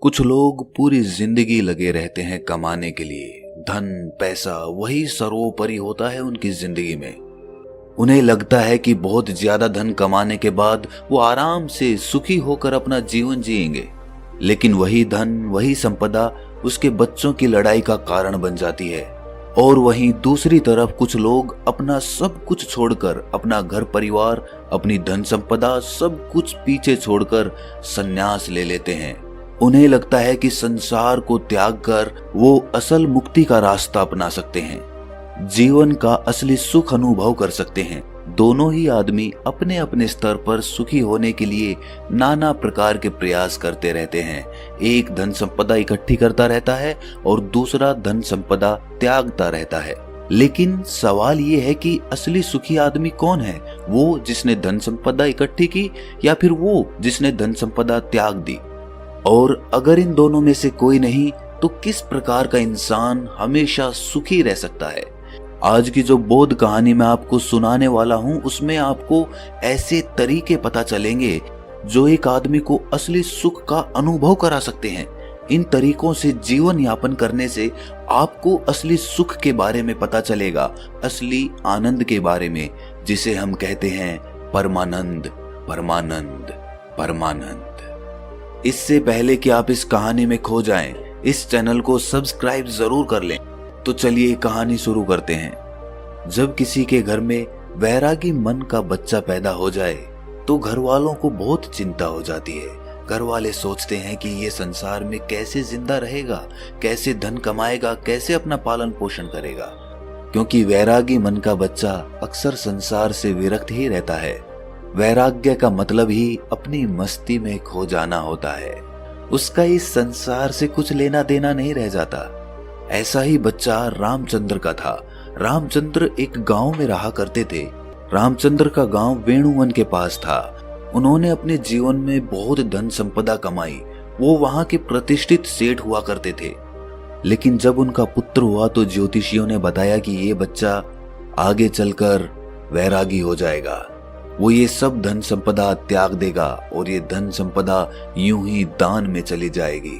कुछ लोग पूरी जिंदगी लगे रहते हैं कमाने के लिए। धन पैसा वही सर्वोपरि होता है उनकी जिंदगी में। उन्हें लगता है कि बहुत ज्यादा धन कमाने के बाद वो आराम से सुखी होकर अपना जीवन जिएंगे, लेकिन वही धन वही संपदा उसके बच्चों की लड़ाई का कारण बन जाती है। और वहीं दूसरी तरफ कुछ लोग अपना सब कुछ छोड़कर, अपना घर परिवार, अपनी धन संपदा सब कुछ पीछे छोड़कर संन्यास ले लेते हैं। उन्हें लगता है कि संसार को त्याग कर वो असल मुक्ति का रास्ता अपना सकते हैं, जीवन का असली सुख अनुभव कर सकते हैं। दोनों ही आदमी अपने अपने स्तर पर सुखी होने के लिए नाना प्रकार के प्रयास करते रहते हैं। एक धन संपदा इकट्ठी करता रहता है और दूसरा धन संपदा त्यागता रहता है। लेकिन सवाल ये है कि असली सुखी आदमी कौन है? वो जिसने धन संपदा इकट्ठी की या फिर वो जिसने धन संपदा त्याग दी? और अगर इन दोनों में से कोई नहीं, तो किस प्रकार का इंसान हमेशा सुखी रह सकता है? आज की जो बोध कहानी मैं आपको सुनाने वाला हूं, उसमें आपको ऐसे तरीके पता चलेंगे जो एक आदमी को असली सुख का अनुभव करा सकते हैं। इन तरीकों से जीवन यापन करने से आपको असली सुख के बारे में पता चलेगा, असली आनंद के बारे में, जिसे हम कहते हैं परमानंद, परमानंद, परमानंद। इससे पहले कि आप इस कहानी में खो जाएं, इस चैनल को सब्सक्राइब जरूर कर लें। तो चलिए कहानी शुरू करते हैं। जब किसी के घर में वैरागी मन का बच्चा पैदा हो जाए तो घर वालों को बहुत चिंता हो जाती है। घर वाले सोचते हैं कि ये संसार में कैसे जिंदा रहेगा, कैसे धन कमाएगा, कैसे अपना पालन पोषण करेगा, क्योंकि वैरागी मन का बच्चा अक्सर संसार से विरक्त ही रहता है। वैराग्य का मतलब ही अपनी मस्ती में खो जाना होता है। उसका इस संसार से कुछ लेना देना नहीं रह जाता। ऐसा ही बच्चा रामचंद्र का था। रामचंद्र एक गांव में रहा करते थे। रामचंद्र का गांव वेणुवन के पास था। उन्होंने अपने जीवन में बहुत धन संपदा कमाई। वो वहां के प्रतिष्ठित सेठ हुआ करते थे। लेकिन जब उनका पुत्र हुआ तो ज्योतिषियों ने बताया कि ये बच्चा आगे चलकर वैरागी हो जाएगा। वो ये सब धन संपदा त्याग देगा और ये धन संपदा यूं ही दान में चली जाएगी।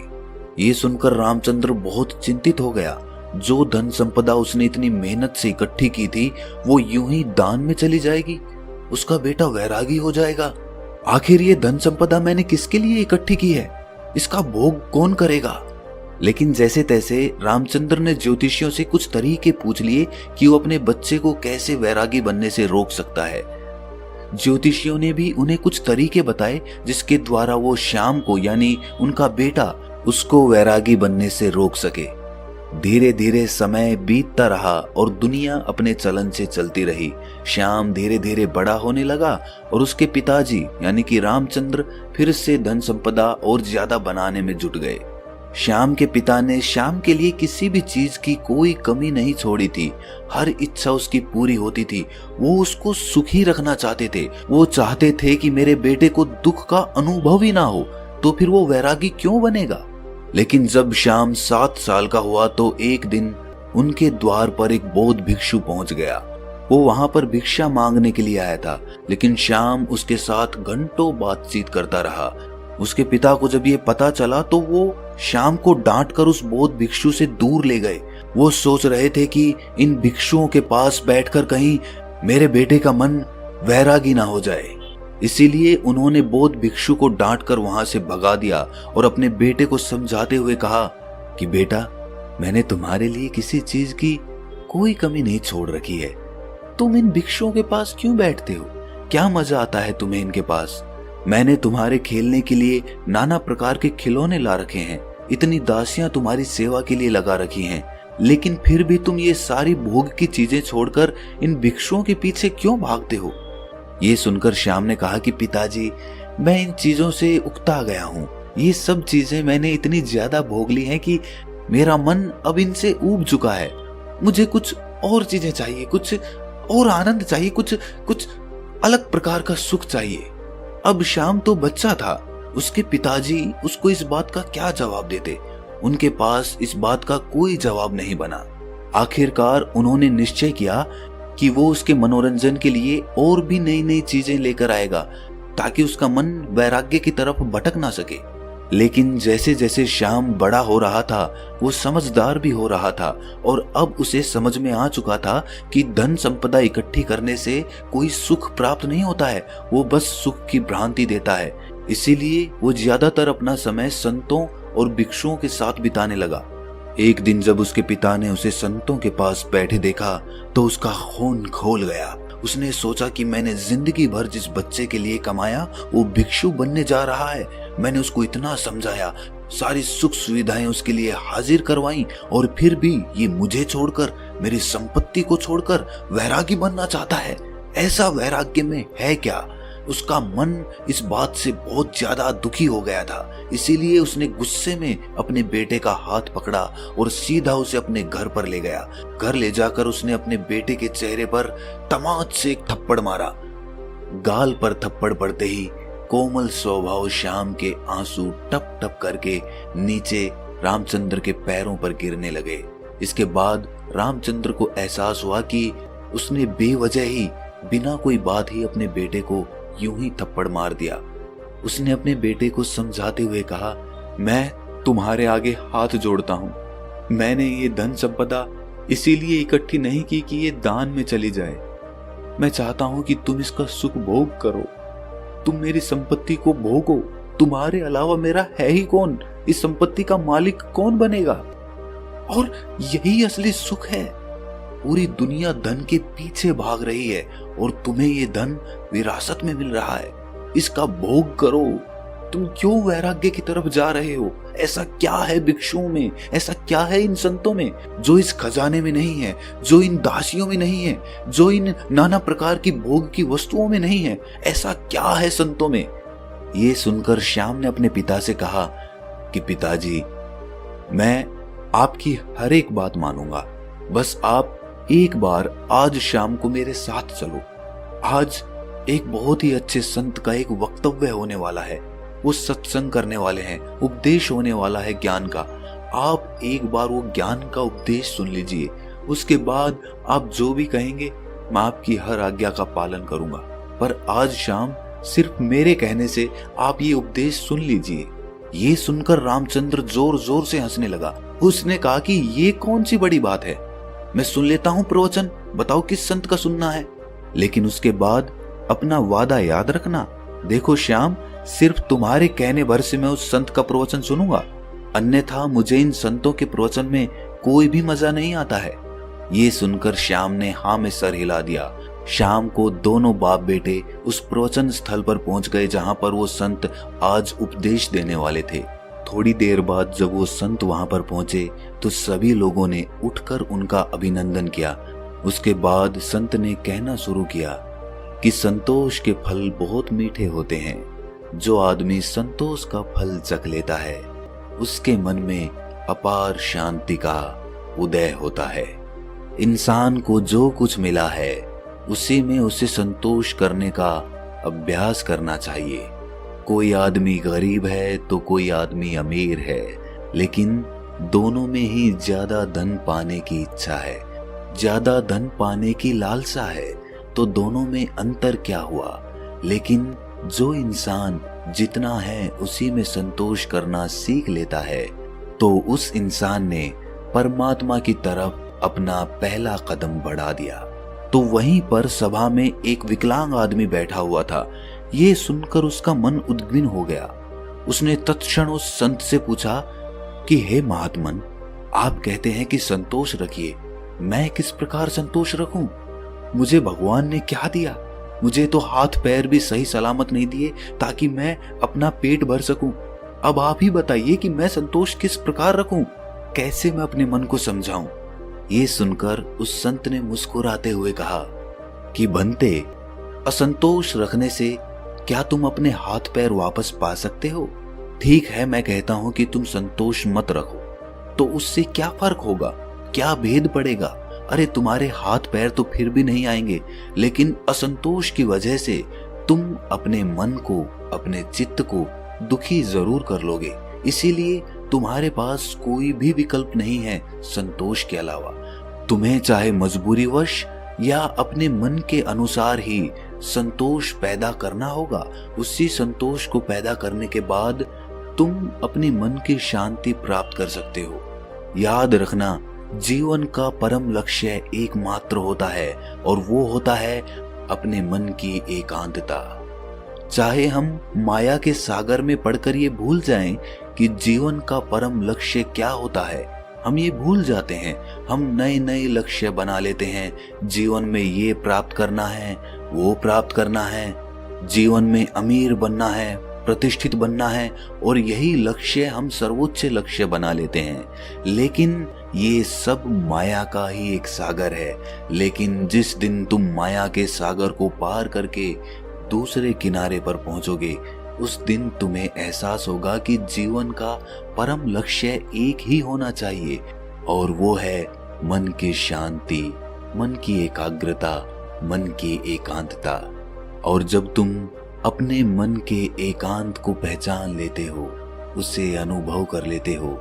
ये सुनकर रामचंद्र बहुत चिंतित हो गया। जो धन संपदा उसने इतनी मेहनत से इकट्ठी की थी वो यूं ही दान में चली जाएगी, उसका बेटा वैरागी हो जाएगा। आखिर ये धन संपदा मैंने किसके लिए इकट्ठी की है? इसका भोग कौन करेगा? लेकिन जैसे तैसे रामचंद्र ने ज्योतिषियों से कुछ तरीके पूछ लिए कि वो अपने बच्चे को कैसे वैरागी बनने से रोक सकता है। ज्योतिषियों ने भी उन्हें कुछ तरीके बताए जिसके द्वारा वो श्याम को, यानी उनका बेटा, उसको वैरागी बनने से रोक सके। धीरे धीरे समय बीतता रहा और दुनिया अपने चलन से चलती रही। श्याम धीरे धीरे बड़ा होने लगा और उसके पिताजी यानी कि रामचंद्र फिर से धन संपदा और ज्यादा बनाने में जुट गए। श्याम के पिता ने श्याम के लिए किसी भी चीज की कोई कमी नहीं छोड़ी थी। हर इच्छा उसकी पूरी होती थी। वो उसको सुखी रखना चाहते थे। वो चाहते थे कि मेरे बेटे को दुख का अनुभव ही ना हो, तो फिर वो वैरागी क्यों बनेगा? लेकिन जब श्याम 7 साल का हुआ तो एक दिन उनके द्वार पर एक बौद्ध भिक्षु पहुंच गया। वो वहां पर भिक्षा मांगने के लिए आया था, लेकिन श्याम उसके साथ घंटों बातचीत करता रहा। उसके पिता को जब ये पता चला तो वो श्याम को डांट कर उस बौद्ध भिक्षु से दूर ले गए। वो सोच रहे थे कि इन भिक्षुओं के पास बैठकर कहीं मेरे बेटे का मन वैरागी ना हो जाए। इसीलिए उन्होंने बौद्ध भिक्षु को डांट कर वहां से भगा दिया और अपने बेटे को समझाते हुए कहा कि बेटा, मैंने तुम्हारे लिए किसी चीज की कोई कमी नहीं छोड़ रखी है। तुम इन भिक्षुओं के पास क्यों बैठते हो? क्या मजा आता है तुम्हें इनके पास? मैंने तुम्हारे खेलने के लिए नाना प्रकार के खिलौने ला रखे हैं, इतनी दासियां तुम्हारी सेवा के लिए लगा रखी हैं, लेकिन फिर भी तुम ये सारी भोग की चीजें छोड़कर इन भिक्षुओं के पीछे क्यों भागते हो? ये सुनकर श्याम ने कहा कि पिताजी, मैं इन चीजों से उकता गया हूँ। ये सब चीजें मैंने इतनी ज्यादा भोग ली हैं कि मेरा मन अब इनसे ऊब चुका है। मुझे कुछ और चीजें चाहिए, कुछ और आनंद चाहिए, कुछ अलग प्रकार का सुख चाहिए। अब श्याम तो बच्चा था। उसके पिताजी उसको इस बात का क्या जवाब देते? उनके पास इस बात का कोई जवाब नहीं बना। आखिरकार उन्होंने निश्चय किया कि वो उसके मनोरंजन के लिए और भी नई नई चीजें लेकर आएगा ताकि उसका मन वैराग्य की तरफ भटक ना सके। लेकिन जैसे जैसे श्याम बड़ा हो रहा था वो समझदार भी हो रहा था और अब उसे समझ में आ चुका था कि धन संपदा इकट्ठी करने से कोई सुख प्राप्त नहीं होता है, वो बस सुख की भ्रांति देता है। इसीलिए वो ज्यादातर अपना समय संतों और भिक्षुओं के साथ बिताने लगा। एक दिन जब उसके पिता ने उसे संतों के पास बैठे देखा तो उसका खून खौल गया। उसने सोचा कि मैंने जिंदगी भर जिस बच्चे के लिए कमाया वो भिक्षु बनने जा रहा है। मैंने उसको इतना समझाया, सारी सुख सुविधाएं उसके लिए हाजिर करवाई और फिर भी ये मुझे छोड़कर, मेरी संपत्ति को छोड़कर वैरागी बनना चाहता है। ऐसा वैराग्य में है क्या? उसका मन इस बात से बहुत ज्यादा दुखी हो गया था। इसीलिए उसने गुस्से में अपने बेटे का हाथ पकड़ा और सीधा उसे अपने घर पर ले गया। घर ले जाकर उसने अपने बेटे के चेहरे पर तमाच से एक थप्पड़ मारा। गाल पर थप्पड़ पड़ते ही कोमल स्वभाव श्याम के आंसू टप टप करके नीचे रामचंद्र के पैरों पर गिरने लगे। इसके बाद रामचंद्र को एहसास हुआ कि उसने बेवजह ही, बिना कोई बात ही अपने बेटे को यूं ही थप्पड़ मार दिया। उसने अपने बेटे को समझाते हुए कहा, मैं तुम्हारे आगे हाथ जोड़ता हूं। मैंने ये धन संपदा इसीलिए इकट्ठी नहीं की कि ये दान में चली जाए। मैं चाहता हूं कि तुम इसका सुख भोग करो। तुम मेरी संपत्ति को भोगो। तुम्हारे अलावा मेरा है ही कौन? इस संपत्ति का मालिक कौन बनेगा? और यही असली सुख है। पूरी दुनिया धन के पीछे भाग रही है और तुम्हें ये धन विरासत में मिल रहा है। इसका भोग करो। तुम क्यों वैराग्य की तरफ जा रहे हो? ऐसा क्या है भिक्षुओं में, ऐसा क्या है इन संतों में जो इस खजाने में नहीं है, जो इन दासियों में नहीं है, जो इन नाना प्रकार की भोग की वस्तुओं में नहीं है? ऐसा क्या है संतों में? ये सुनकर श्याम ने अपने पिता से कहा कि पिताजी, मैं आपकी हर एक बात मानूंगा, बस आप एक बार आज शाम को मेरे साथ चलो। आज एक बहुत ही अच्छे संत का एक वक्तव्य होने वाला है। वो सत्संग करने वाले हैं, उपदेश होने वाला है ज्ञान का। आप एक बार वो ज्ञान का उपदेश सुन लीजिए। उसके बाद आप जो भी कहेंगे मैं आपकी हर आज्ञा का पालन करूंगा, पर आज शाम सिर्फ मेरे कहने से आप ये उपदेश सुन लीजिए। ये सुनकर रामचंद्र जोर जोर से हंसने लगा। उसने कहा कि ये कौन सी बड़ी बात है, मैं सुन लेता हूं प्रवचन, बताओ किस संत का सुनना है। लेकिन उसके बाद अपना वादा याद रखना। देखो श्याम, सिर्फ तुम्हारे कहने भर से मैं उस संत का प्रवचन सुनूंगा, अन्यथा मुझे इन संतों के प्रवचन में कोई भी मजा नहीं आता है। ये सुनकर श्याम ने हाँ में सर हिला दिया। शाम को दोनों बाप बेटे उस प्रवचन स्थल पर पहुंच गए जहां पर वो संत आज उपदेश देने वाले थे। थोड़ी देर बाद जब वो संत वहां पर पहुंचे तो सभी लोगों ने उठकर उनका अभिनंदन किया। उसके बाद संत ने कहना शुरू किया कि संतोष के फल बहुत मीठे होते हैं। जो आदमी संतोष का फल चख लेता है उसके मन में अपार शांति का उदय होता है। इंसान को जो कुछ मिला है उसी में उसे संतोष करने का अभ्यास करना चाहिए। कोई आदमी गरीब है तो कोई आदमी अमीर है, लेकिन दोनों में ही ज्यादा धन पाने की इच्छा है, ज्यादा धन पाने की लालसा है, तो दोनों में अंतर क्या हुआ। लेकिन जो इंसान जितना है उसी में संतोष करना सीख लेता है तो उस इंसान ने परमात्मा की तरफ अपना पहला कदम बढ़ा दिया। तो वहीं पर सभा में एक विकलांग आदमी बैठा हुआ था। ये सुनकर उसका मन उद्विग्न हो गया। उसने तत्क्षण उस संत से पूछा कि हे महात्मन, आप कहते हैं कि संतोष रखिए, मैं किस प्रकार संतोष रखूं? मुझे भगवान ने क्या दिया? मुझे तो हाथ पैर भी सही सलामत नहीं दिए ताकि मैं अपना पेट भर सकूं। अब आप ही बताइए कि मैं संतोष किस प्रकार रखूं? कैसे मैं अपने मन को समझाऊं? ये सुनकर उस संत ने मुस्कुराते हुए कहा कि बनते, असंतोष रखने से क्या तुम अपने हाथ पैर वापस पा सकते हो? ठीक है, मैं कहता हूं कि तुम संतोष मत रखो, तो उससे क्या फर्क होगा, क्या भेद पड़ेगा? अरे तुम्हारे हाथ पैर तो फिर भी नहीं आएंगे, लेकिन असंतोष की वजह से तुम अपने मन को, अपने चित्त को दुखी जरूर कर लोगे। इसीलिए तुम्हारे पास कोई भी विकल्प नहीं है संतोष के अलावा। तुम्हें चाहे मजबूरीवश या अपने मन के अनुसार ही संतोष पैदा करना होगा। उसी संतोष को पैदा करने के बाद तुम अपने मन की शांति प्राप्त कर सकते हो। याद रखना, जीवन का परम लक्ष्य एकमात्र होता है और वो होता है अपने मन की एकांतता। चाहे हम माया के सागर में पड़कर ये भूल जाएं कि जीवन का परम लक्ष्य क्या होता है, हम ये भूल जाते हैं। हम नए नए लक्ष्य बना लेते हैं। जीवन में ये प्राप्त करना है, वो प्राप्त करना है, जीवन में अमीर बनना है, प्रतिष्ठित बनना है, और यही लक्ष्य हम सर्वोच्च लक्ष्य बना लेते हैं। लेकिन ये सब माया का ही एक सागर है। लेकिन जिस दिन तुम माया के सागर को पार करके दूसरे किनारे पर पहुंचोगे, उस दिन तुम्हें एहसास होगा कि जीवन का परम लक्ष्य एक ही होना चाहिए, और वो है मन की शांति, मन की एकाग्रता, मन की एकांतता। और जब तुम अपने मन के एकांत को पहचान लेते हो, उसे अनुभव कर लेते हो,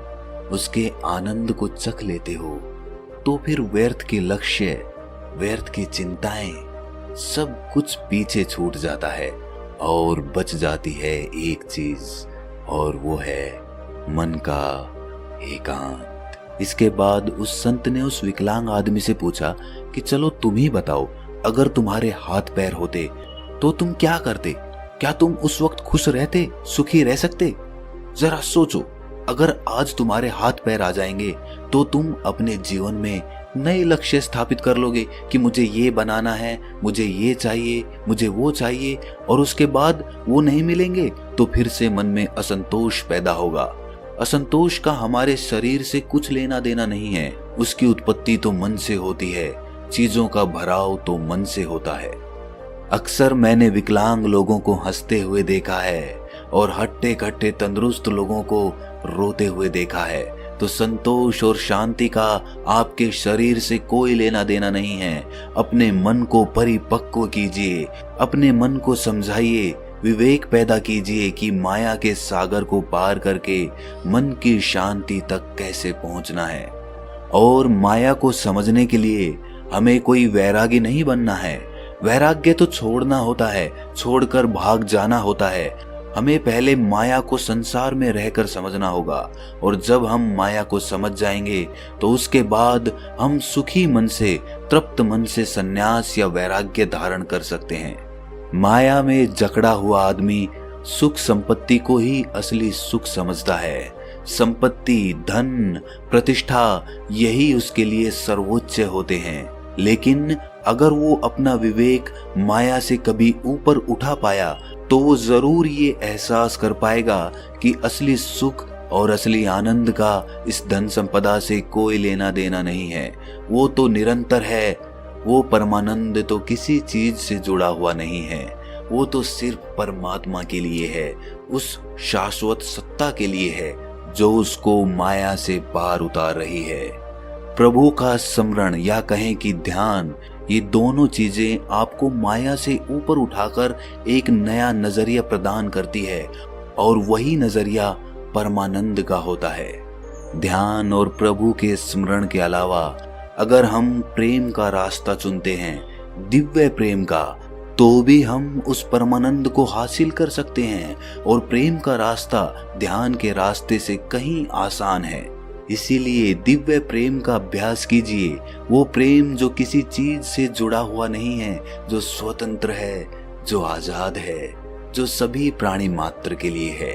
उसके आनंद को चख लेते हो, तो फिर व्यर्थ के लक्ष्य, व्यर्थ की चिंताएं, सब कुछ पीछे छूट जाता है और बच जाती है एक चीज, और वो है मन का एकांत। इसके बाद उस संत ने उस विकलांग आदमी से पूछा कि चलो तुम ही बताओ, अगर तुम्हारे हाथ पैर होते तो तुम क्या करते? क्या तुम उस वक्त खुश रहते, सुखी रह सकते? जरा सोचो, अगर आज तुम्हारे हाथ पैर आ जाएंगे तो तुम अपने जीवन में नए लक्ष्य स्थापित कर लोगे कि मुझे ये बनाना है, मुझे ये चाहिए, मुझे वो चाहिए, और उसके बाद वो नहीं मिलेंगे तो फिर से मन में असंतोष पैदा होगा। असंतोष का हमारे शरीर से कुछ लेना देना नहीं है, उसकी उत्पत्ति तो मन से होती है, चीजों का भराव तो मन से होता है। अक्सर मैंने विकलांग लोगों को हंसते हुए देखा है और हट्टे कट्टे तंदुरुस्त लोगों को रोते हुए देखा है। तो संतोष और शांति का आपके शरीर से कोई लेना देना नहीं है। अपने मन को परिपक्व कीजिए, अपने मन को समझाइए, विवेक पैदा कीजिए कि माया के सागर को पार करके मन की शांति तक कैसे पहुंचना है। और माया को समझने के लिए हमें कोई वैरागी नहीं बनना है। वैराग्य तो छोड़ना होता है, छोड़कर भाग जाना होता है। हमें पहले माया को संसार में रहकर समझना होगा, और जब हम माया को समझ जाएंगे तो उसके बाद हम सुखी मन से, तृप्त मन से संन्यास या वैराग्य धारण कर सकते हैं। माया में जकड़ा हुआ आदमी सुख संपत्ति को ही असली सुख समझता है। संपत्ति, धन, प्रतिष्ठा, यही उसके लिए सर्वोच्च होते हैं। लेकिन अगर वो अपना विवेक माया से कभी ऊपर उठा पाया तो वो जरूर ये एहसास कर पाएगा कि असली सुख और असली आनंद का इस धन संपदा से कोई लेना देना नहीं है। वो तो निरंतर है। वो परमानंद तो किसी चीज से जुड़ा हुआ नहीं है। वो तो सिर्फ परमात्मा के लिए है, उस शाश्वत सत्ता के लिए है जो उसको माया से पार उतार रही है। प्रभु का स्मरण या कहें कि ध्यान, ये दोनों चीजें आपको माया से ऊपर उठाकर एक नया नजरिया प्रदान करती है, और वही नजरिया परमानंद का होता है। ध्यान और प्रभु के स्मरण के अलावा अगर हम प्रेम का रास्ता चुनते हैं, दिव्य प्रेम का, तो भी हम उस परमानंद को हासिल कर सकते हैं। और प्रेम का रास्ता ध्यान के रास्ते से कहीं आसान है। इसीलिए दिव्य प्रेम का अभ्यास कीजिए। वो प्रेम जो किसी चीज से जुड़ा हुआ नहीं है, जो स्वतंत्र है, जो आजाद है, जो सभी प्राणी मात्र के लिए है।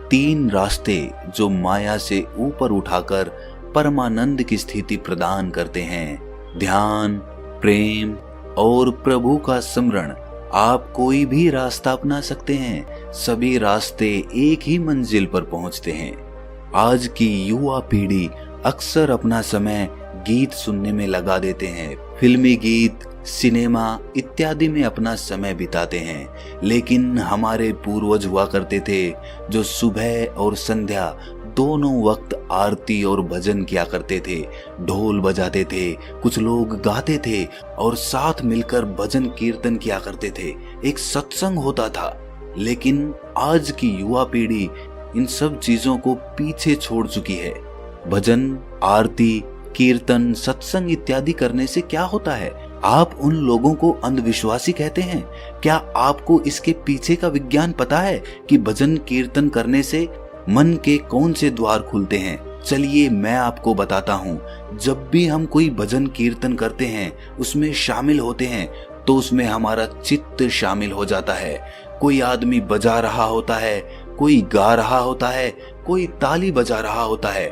3 रास्ते जो माया से ऊपर उठाकर परमानंद की स्थिति प्रदान करते हैं, ध्यान, प्रेम और प्रभु का स्मरण। आप कोई भी रास्ता अपना सकते हैं, सभी रास्ते एक ही मंजिल पर पहुंचते हैं। आज की युवा पीढ़ी अक्सर अपना समय गीत सुनने में लगा देते हैं, फिल्मी गीत, सिनेमा इत्यादि में अपना समय बिताते हैं। लेकिन हमारे पूर्वज हुआ करते थे जो सुबह और संध्या दोनों वक्त आरती और भजन किया करते थे, ढोल बजाते थे, कुछ लोग गाते थे और साथ मिलकर भजन कीर्तन किया करते थे। एक सत्संग होता था। लेकिन आज की युवा पीढ़ी इन सब चीजों को पीछे छोड़ चुकी है। भजन, आरती, कीर्तन, सत्संग इत्यादि करने से क्या होता है? आप उन लोगों को अंधविश्वासी कहते हैं। क्या आपको इसके पीछे का विज्ञान पता है कि भजन कीर्तन करने से मन के कौन से द्वार खुलते हैं? चलिए मैं आपको बताता हूँ। जब भी हम कोई भजन कीर्तन करते हैं, उसमें शामिल होते हैं, तो उसमें हमारा चित्त शामिल हो जाता है। कोई आदमी बजा रहा होता है, कोई गा रहा होता है, कोई ताली बजा रहा होता है,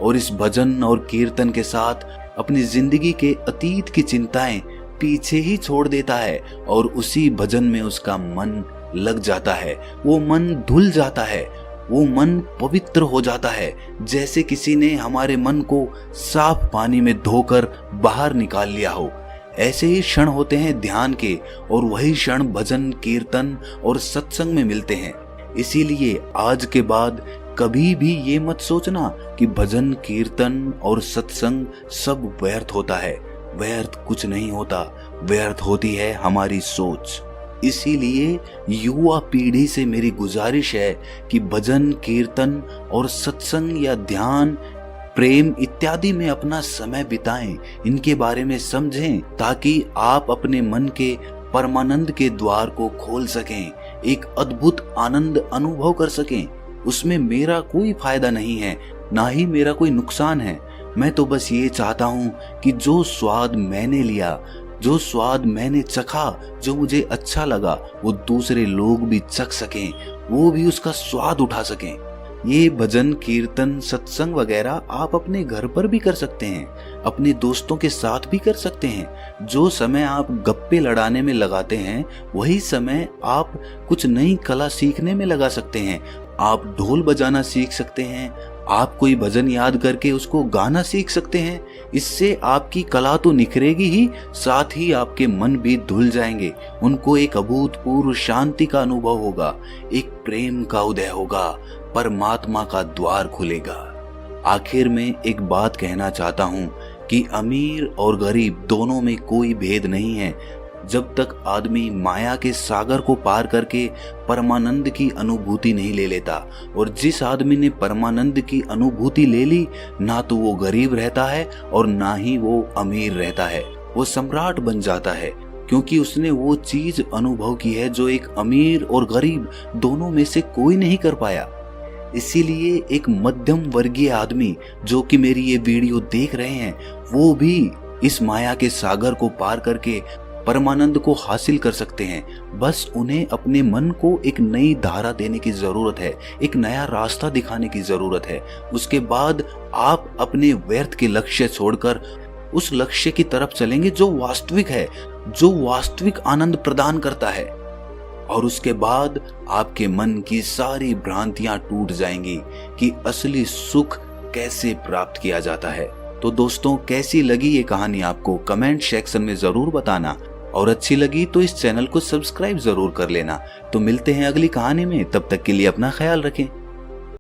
और इस भजन और कीर्तन के साथ अपनी जिंदगी के अतीत की चिंताएं पीछे ही छोड़ देता है और उसी भजन में उसका मन लग जाता है। वो मन धुल जाता है, वो मन पवित्र हो जाता है, जैसे किसी ने हमारे मन को साफ पानी में धोकर बाहर निकाल लिया हो। ऐसे ही क्षण होते हैं ध्यान के, और वही क्षण भजन कीर्तन और सत्संग में मिलते हैं। इसीलिए आज के बाद कभी भी ये मत सोचना कि भजन कीर्तन और सत्संग सब व्यर्थ होता है। व्यर्थ कुछ नहीं होता, व्यर्थ होती है हमारी सोच। इसीलिए युवा पीढ़ी से मेरी गुजारिश है कि भजन कीर्तन और सत्संग या ध्यान, प्रेम इत्यादि में अपना समय बिताएं, इनके बारे में समझें, ताकि आप अपने मन के परमानंद के द्वार को खोल सकें, एक अद्भुत आनंद अनुभव कर सकें। उसमें मेरा कोई फायदा नहीं है, ना ही मेरा कोई नुकसान है। मैं तो बस ये चाहता हूँ कि जो स्वाद मैंने लिया, जो स्वाद मैंने चखा, जो मुझे अच्छा लगा, वो दूसरे लोग भी चख सकें, वो भी उसका स्वाद उठा सकें। ये भजन कीर्तन सत्संग वगैरह आप अपने घर पर भी कर सकते हैं, अपने दोस्तों के साथ भी कर सकते हैं। जो समय आप गप्पे लड़ाने में लगाते हैं, वही समय आप कुछ नई कला सीखने में लगा सकते हैं। आप ढोल बजाना सीख सकते हैं, आप कोई भजन याद करके उसको गाना सीख सकते हैं। इससे आपकी कला तो निखरेगी ही, साथ ही आपके मन भी धुल जाएंगे। उनको एक अभूतपूर्व शांति का अनुभव होगा, एक प्रेम का उदय होगा, परमात्मा का द्वार खुलेगा। आखिर में एक बात कहना चाहता हूँ कि अमीर और गरीब दोनों में कोई भेद नहीं है। जब तक आदमी माया के सागर को पार करके परमानंद की अनुभूति नहीं ले लेता, और जिस आदमी ने परमानंद की अनुभूति ले ली, ना तो वो गरीब रहता है और ना ही वो अमीर रहता है। वो सम्राट बन जाता है, क्योंकि उसने वो चीज अनुभव की है जो एक अमीर और गरीब दोनों में से कोई नहीं कर पाया। इसीलिए एक मध्यम वर्गीय आदमी जो कि मेरी ये वीडियो देख रहे हैं, वो भी इस माया के सागर को पार करके परमानंद को हासिल कर सकते हैं। बस उन्हें अपने मन को एक नई धारा देने की जरूरत है, एक नया रास्ता दिखाने की जरूरत है। उसके बाद आप अपने व्यर्थ के लक्ष्य छोड़कर उस लक्ष्य की तरफ चलेंगे जो वास्तविक है, जो वास्तविक आनंद प्रदान करता है। और उसके बाद आपके मन की सारी भ्रांतियां टूट जाएंगी कि असली सुख कैसे प्राप्त किया जाता है। तो दोस्तों, कैसी लगी ये कहानी आपको कमेंट सेक्शन में जरूर बताना, और अच्छी लगी तो इस चैनल को सब्सक्राइब जरूर कर लेना। तो मिलते हैं अगली कहानी में, तब तक के लिए अपना ख्याल रखें।